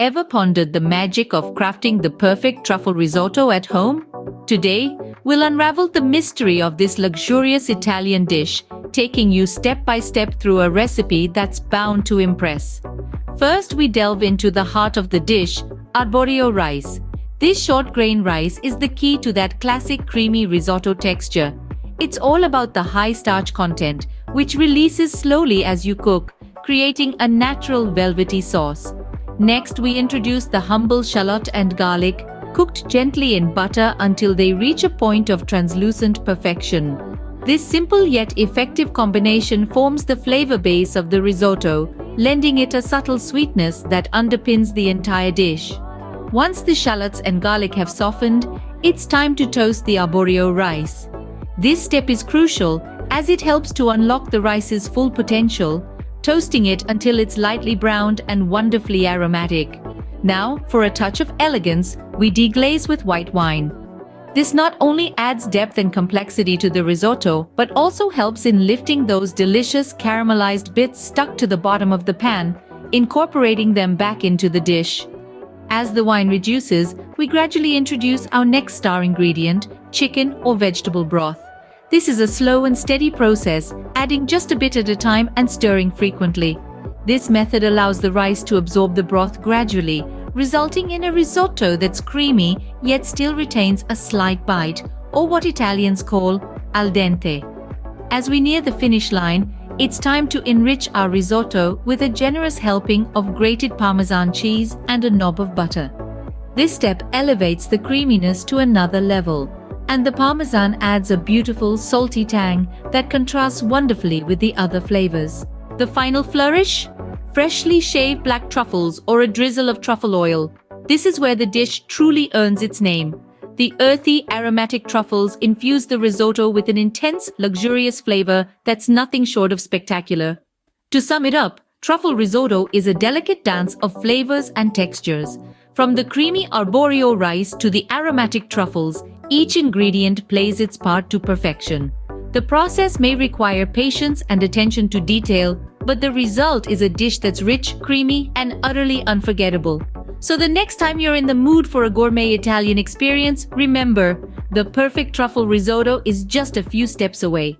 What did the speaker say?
Ever pondered the magic of crafting the perfect truffle risotto at home? Today, we'll unravel the mystery of this luxurious Italian dish, taking you step by step through a recipe that's bound to impress. First, we delve into the heart of the dish, arborio rice. This short grain rice is the key to that classic creamy risotto texture. It's all about the high starch content, which releases slowly as you cook, creating a natural velvety sauce. Next, we introduce the humble shallot and garlic, cooked gently in butter until they reach a point of translucent perfection. This simple yet effective combination forms the flavor base of the risotto, lending it a subtle sweetness that underpins the entire dish. Once the shallots and garlic have softened, it's time to toast the arborio rice. This step is crucial as it helps to unlock the rice's full potential, toasting it until it's lightly browned and wonderfully aromatic. Now, for a touch of elegance, we deglaze with white wine. This not only adds depth and complexity to the risotto, but also helps in lifting those delicious caramelized bits stuck to the bottom of the pan, incorporating them back into the dish. As the wine reduces, we gradually introduce our next star ingredient, chicken or vegetable broth. This is a slow and steady process, adding just a bit at a time and stirring frequently. This method allows the rice to absorb the broth gradually, resulting in a risotto that's creamy yet still retains a slight bite, or what Italians call al dente. As we near the finish line, it's time to enrich our risotto with a generous helping of grated Parmesan cheese and a knob of butter. This step elevates the creaminess to another level, and the Parmesan adds a beautiful salty tang that contrasts wonderfully with the other flavors. The final flourish? Freshly shaved black truffles or a drizzle of truffle oil. This is where the dish truly earns its name. The earthy, aromatic truffles infuse the risotto with an intense, luxurious flavor that's nothing short of spectacular. To sum it up, truffle risotto is a delicate dance of flavors and textures. From the creamy arborio rice to the aromatic truffles, each ingredient plays its part to perfection. The process may require patience and attention to detail, but the result is a dish that's rich, creamy, and utterly unforgettable. So the next time you're in the mood for a gourmet Italian experience, remember, the perfect truffle risotto is just a few steps away.